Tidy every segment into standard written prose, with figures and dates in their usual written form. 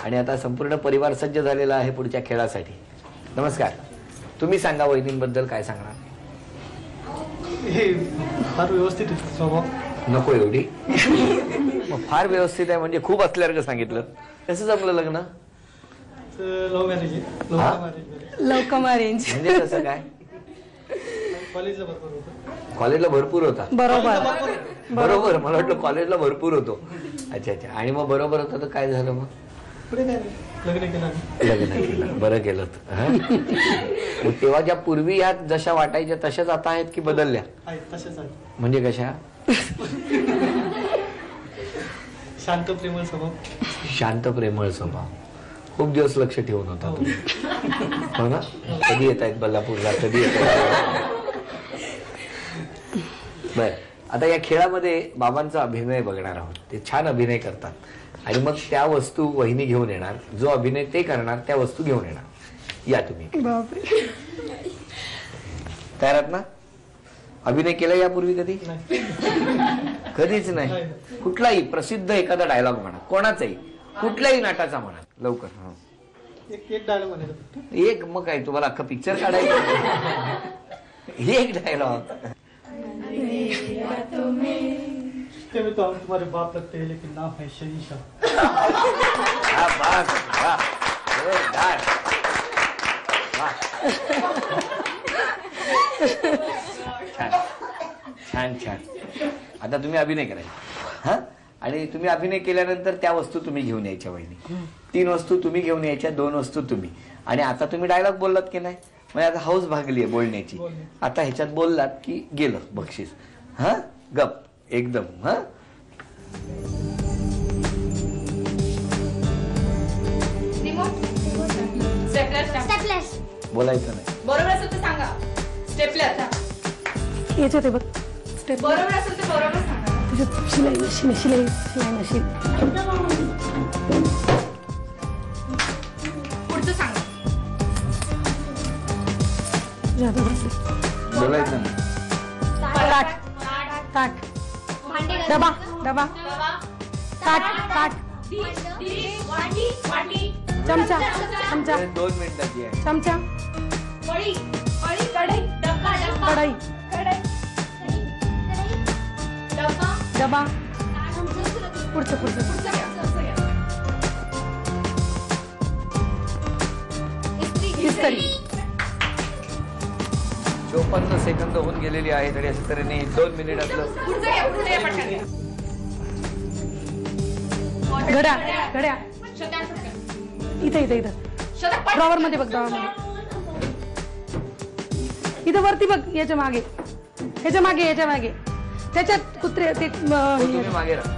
आणि आता संपूर्ण परिवार सज्ज झालेला आहे पुढच्या खेळासाठी. नमस्कार. तुम्ही सांगा वहिनींबद्दल काय सांगणार? हे फार व्यवस्थित स्वभाव. नको एवढी. मग फार व्यवस्थित आहे म्हणजे खूप असल्यासारखं सांगितलं. कसं जमलं लग्न? लव्ह मॅरेज आहे. लव कम अरेंज. म्हणजे कसं काय? कॉलेजला भरपूर होतं. कॉलेजला भरपूर होता. बरोबर बरोबर. मला वाटलं कॉलेजला भरपूर होतो. अच्छा अच्छा. आणि मग बरोबर होतं तर काय झालं मग? पुढे काय लग्न केलं. लग्न केलं. बरं केलं. मग तेव्हा ज्या पूर्वी ह्या जशा वाटायच्या तशाच आता आहेत की बदलल्या? आहेत तसेच आहेत. म्हणजे कशा? शांत प्रेमळ स्वभाव. शांत प्रेमळ स्वभाव. खूप दिवस लक्ष ठेवून होता तुम्ही. हो ना? कधी येत आहेत बल्लापूरला? कधी येत आहेत? बर. आता या खेळामध्ये बाबांचा अभिनय बघणार आहोत. ते छान अभिनय करतात आणि मग त्या वस्तू वहिनी घेऊन येणार. जो अभिनय ते करणार त्या वस्तू घेऊन येणार. या तुम्ही. तयार आहात ना? अभिनय केला यापूर्वी कधी? कधीच नाही. कुठलाही प्रसिद्ध एखादा डायलॉग म्हणा, कोणाचाही, कुठल्याही नाटाचा म्हणा, लवकर. एक डायलॉग म्हणायचं. एक. मग काय तुम्हाला अख्खा पिक्चर काढायचं? एक डायलॉग. तुम्हारे बाप लगते हैं लेकिन नाम है शहीशा. छान छान. आता तुम्ही अभिनय करायचा. हा. आणि तुम्ही अभिनय केल्यानंतर त्या वस्तू तुम्ही घेऊन यायच्या वहिनी. 3 वस्तू तुम्ही घेऊन यायच्या, 2 वस्तू तुम्ही. आणि आता तुम्ही डायलॉग बोललात की नाही, म्हणजे आता हौस भागली आहे बोलण्याची. आता ह्याच्यात बोललात की गेलं बक्षीस. हा. गप एकदम. हा. बोलायचं नाही. बरोबर असेल तर सांगा. स्टेपलर याच्यात बघ. स्टेप बरोबर असेल तर बरोबर सांगा. शिलाई मशीन. शिलाई मशीन. पुढचं सांगा. बोलायचं नाही. ताट. ताट. डबा. डबा. ताट. ताट. चमचा. चमचा. 2 मिनिटाची आहे. चमचा. कढई. कढई. कढई. डबा. पुढचं. इस्त्री. 54 सेकंद होऊन गेलेली आहेत आणि अशा तऱ्हेने 2 मिनिटातलं. घड्या. घड्या. इथं ड्रॉवर मध्ये बघ. ड्रॉवर मध्ये. इथं वरती बघ. याच्या मागे. त्याच्यात कुत्रे. ते तुम्ही मागे राहा.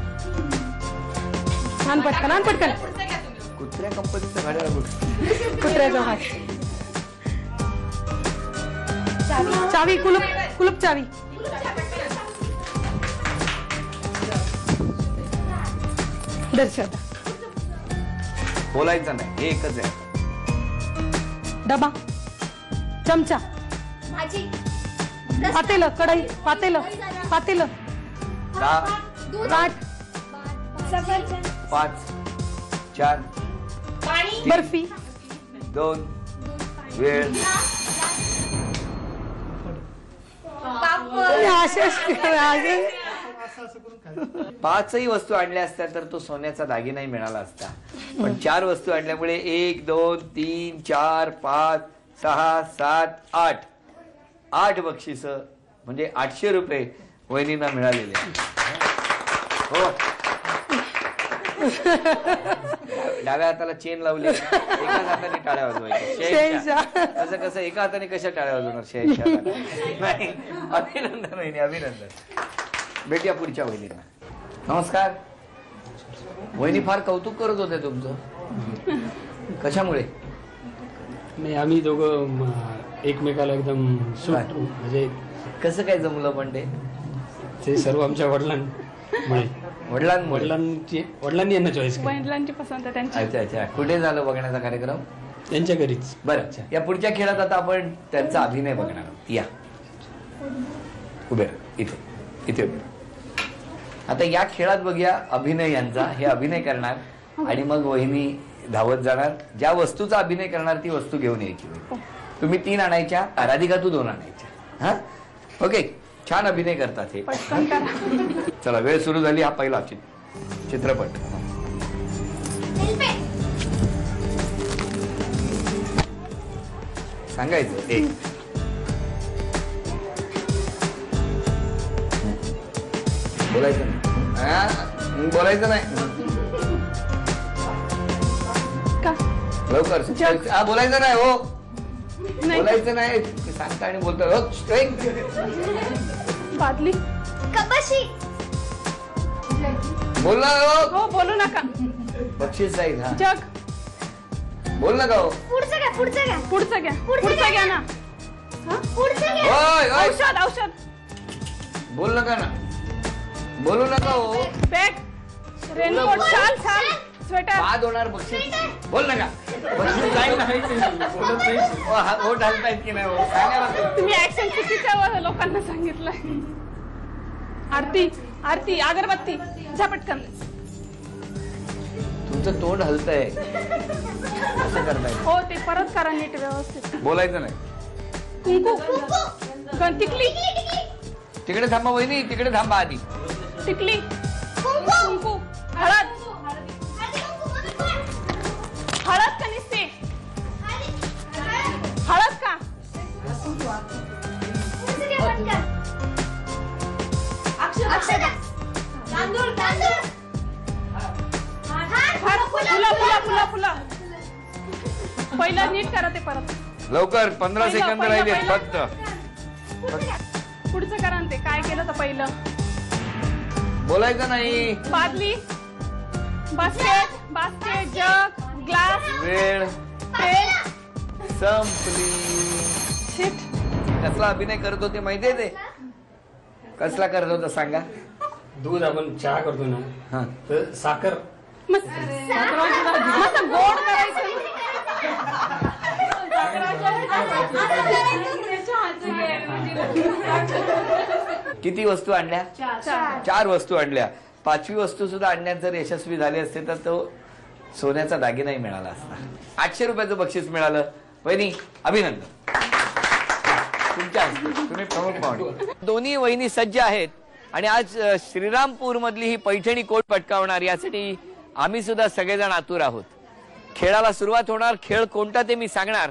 आण पटकन. कुत्र्या कंपनीचं गाड्या कुत्र्याचा हात. चावी. कुलूप चावी. दर्शन. बोलायचं नाही. हे एकच आहे. डबा. चमचा. पातेलं. कढई. पातेलं. 8. 5 4 बर्फी. 2 वेळ. असं करून काय. 5ही वस्तू आणल्या असत्या तर तो सोन्याचा दागिनाही मिळाला असता. पण 4 वस्तू आणल्यामुळे 1 2 3 4 5 6 7 8 8 बक्षीस म्हणजे 800 रुपये वहिनींना मिळालेले. हो. डाव्या हाताला चेन लावली, एकाच हाताने टाळ्या वाजवायच्या. असं कसं एका हाताने कशा टाळ्या वाजवणार? नाही. अभिनंदन वहिनी, अभिनंदन. भेटूया पुढच्या वहिनींना. नमस्कार. वहिनी फार कौतुक करत होते तुमचं. कशामुळे? नाही, आम्ही दोघं एकमेकाला एकदम सूट. म्हणजे कसं काय जमलं? पण ते सर्व आमच्या वडिलांमुळे. वडिलांनी यांना चॉईस केलं. वडिलांची पसंत आहे त्यांची. अच्छा अच्छा. कुठे झालं बघण्याचा कार्यक्रम? त्यांच्या घरीच. बरं. या पुढच्या खेळात आता आपण त्यांचा अभिनय बघणार आहोत. या उभे राहा. इथे उभे राहा. आता या खेळात बघूया अभिनय यांचा. हे अभिनय करणार आणि मग वहिनी धावत जाणार, ज्या वस्तूचा अभिनय करणार ती वस्तू घेऊन यायची. तुम्ही 3 आणायच्या, राधिका तू 2 आणायच्या. हा ओके, छान अभिनय करतात हे. पटकन करा. चला वेळ सुरू झाली. हा पहिला चित्रपट. सांगायचं 1. बोलायचं नाही. बोलायचं नाही का लवकर. जग. बोलायचं नाही. हो नाही. बोलायचं नाही. सांगता आणि बोलतो. बादली. कपाशी. बोल ना. हो बोलू नका. बक्षीस जाईल. हा जग. बोल ना. हो पुढचं घ्या, पुढचं घ्या. पुढचं घ्या. पुढचं घ्या ना. पुढचं घ्या. ओय, ओय. औषध औषध. बोल नका ना. बोलू नका. हो बॅग. रेनकोट. शाल शाल. स्वेटर. बाद होणार. बक्षीस बोल नका. बक्षीस जाईल ना. बोलत नाही. हो ढालतायत की नाही. हो सांगा ना. तुम्ही ऍक्शन चुकीच्या लोकांना सांगितलंय. आरती आरती अगरबत्ती. झपटकन. तुमचं तोंड हलतंय. असं करताय. हो ते परत करा नीट व्यवस्थित. बोलायचं नाही. कुंकू. टिकली. तिकडे थांबा वहिनी. तिकडे थांबा आधी. टिकली. कुंकू. हळद. हळद का निसते. हळद का. अक्षदा. तांदूळ. तांदूळ. फुलं फुलं फुलं फुलं. पहिलं नीट करा ते परत. लवकर 15 सेकंद राहिले पहिलं. फक्त. पुढचं करा ना ते. काय केलं तर पहिलं. बोलायचं नाही. बादली. बास्केट. बास्केट. जग. ग्लास. वेळ पेन. संपली. शिट. कसला अभिनय करत होते माहितीये ते. कसला करत होता सांगा. दूध आपण चहा करतो ना, हा तर साखर मस्त गोड करायचं. किती वस्तू आणल्या. 4 वस्तू आणल्या. 5वी वस्तू सुद्धा आणण्यात जर यशस्वी झाले असते तर तो सोन्याचा दागिनाही मिळाला असता. 800 रुपयाचं बक्षीस मिळालं. वहिनी अभिनंदन. तुमच्या हस्ते. तुम्ही प्रमुख पाहुणे. दोन्ही वहिनी सज्ज आहेत आणि आज श्रीरामपूर मधली ही पैठणी कोट पटकावणार यासाठी आम्ही सुद्धा सगळेजण आतुर आहोत. खेळाला सुरुवात होणार. खेळ कोणता ते मी सांगणार,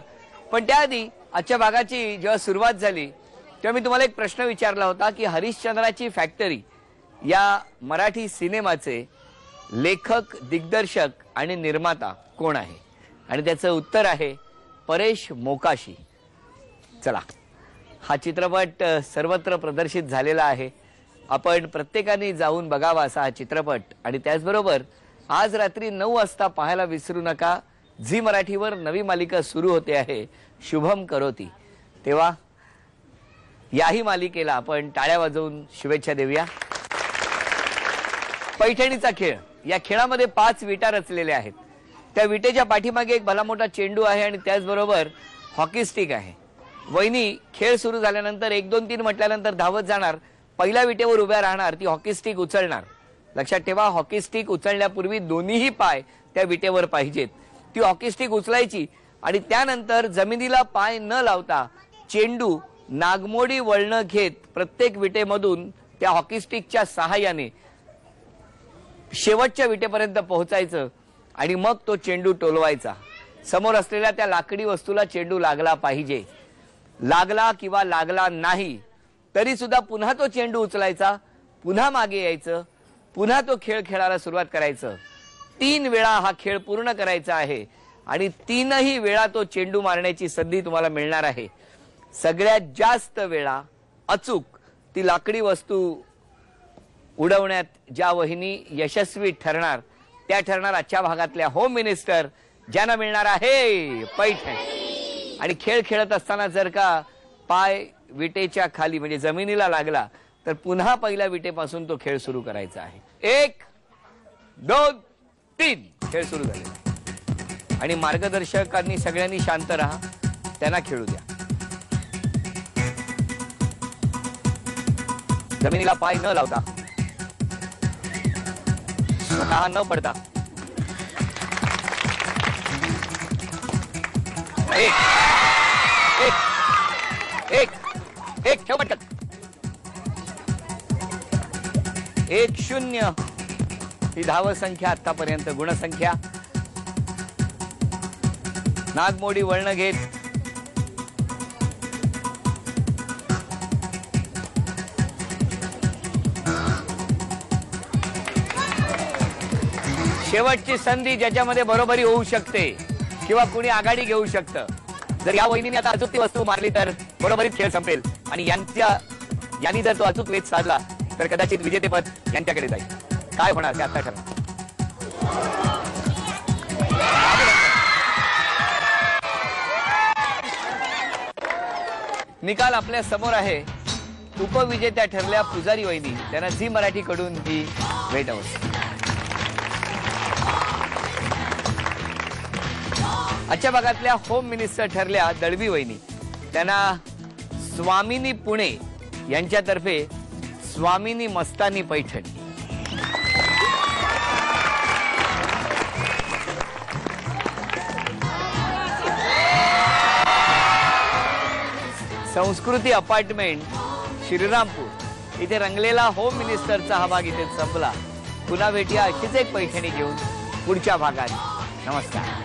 पण त्याआधी आजच्या भागाची जेव्हा सुरुवात झाली तेव्हा मी तुम्हाला एक प्रश्न विचारला होता की हरिश्चंद्राची फॅक्टरी या मराठी सिनेमाचे लेखक, दिग्दर्शक आणि निर्माता कोण आहे, आणि त्याचं उत्तर आहे परेश मोकाशी. चला, हा चित्रपट सर्वत्र प्रदर्शित झालेला आहे. आपण प्रत्येकाने जाऊन बघावा असा हा चित्रपट. आणि त्याचबरोबर आज रात्री 9 वाजता पाहायला विसरू नका. झी मराठीवर नवी मालिका सुरू होते आहे, शुभम करोती. तेव्हा याही मालिकेला आपण टाळ्या वाजवून शुभेच्छा देऊया. पैठणीचा खेळ. या खेळामध्ये 5 विटा रचलेल्या आहेत. त्या विटेच्या पाठीमागे एक भला मोठा चेंडू आहे आणि त्याचबरोबर हॉकी स्टिक आहे. वहिनी खेळ सुरू झाल्यानंतर 1 2 3 म्हटल्यानंतर धावत जाणार. पहिल्या विटेवर उभ्या राहणार. ती हॉकी स्टिक उचलणार. लक्षात ठेवा, हॉकी स्टिक उचलण्यापूर्वी दोन्हीही पाय त्या विटेवर पाहिजेत. ती हॉकी स्टिक उचलायची आणि त्यानंतर जमिनीला पाय न लावता चेंडू नागमोडी वळण घेत प्रत्येक विटेमधून त्या हॉकी स्टिकच्या सहाय्याने शेवटच्या विटेपर्यंत पोहोचायचं आणि मग तो चेंडू टोलवायचा. समोर असलेल्या त्या लाकडी वस्तूला चेंडू लागला पाहिजे. लागला किंवा लागला नाही तरी सुद्धा पुन्हा तो चेंडू उचलायचा, पुन्हा मागे यायचं, पुन्हा तो खेळ खेळायला सुरुवात करायचं. 3 वेळा हा खेळ पूर्ण करायचा आहे आणि 3ही वेळा तो चेंडू मारण्याची संधी तुम्हाला मिळणार आहे. सगळ्यात जास्त वेळा अचूक ती लाकडी वस्तू उडवण्यात ज्या वहिनी यशस्वी ठरणार त्या ठरणार आजच्या भागातल्या होम मिनिस्टर, ज्यांना मिळणार आहे पैठण. आणि खेळ खेळत असताना जर का पाय विटेच्या खाली म्हणजे जमिनीला लागला तर पुन्हा पहिल्या विटेपासून तो खेळ सुरू करायचा आहे. 1 2 3 खेळ सुरू झाले आणि मार्गदर्शकांनी सगळ्यांनी शांत राहा, त्यांना खेळू द्या. जमिनीला पाय न लावता, स्वतः न पडता एक ठेव पटकन. 1-0 ही धावसंख्या आतापर्यंत. गुणसंख्या नागमोडी वळण घेत शेवटची संधी ज्याच्यामध्ये बरोबरी होऊ शकते किंवा कुणी आघाडी घेऊ शकतं. जर या वहिनीने आता अचूक ती वस्तू मारली तर बरोबरीत खेळ संपेल आणि यांनी जर तो अचूक वेध साधला तर कदाचित विजेतेपद यांच्याकडे जाईल. काय होणार ते आता ठरवा. निकाल आपल्या समोर आहे. उपविजेत्या ठरल्या पुजारी वहिनी. त्यांना झी मराठी कडून ही भेट अवश्य. आजच्या भागातल्या होम मिनिस्टर ठरल्या दळवी वहिनी. त्यांना स्वामिनी पुणे यांच्यातर्फे स्वामिनी मस्तानी पैठण. संस्कृती अपार्टमेंट श्रीरामपूर इथे रंगलेला होम मिनिस्टरचा हा भाग इथे संपला. पुन्हा भेटूया अशीच एक पैठणी घेऊन पुढच्या भागात. नमस्कार.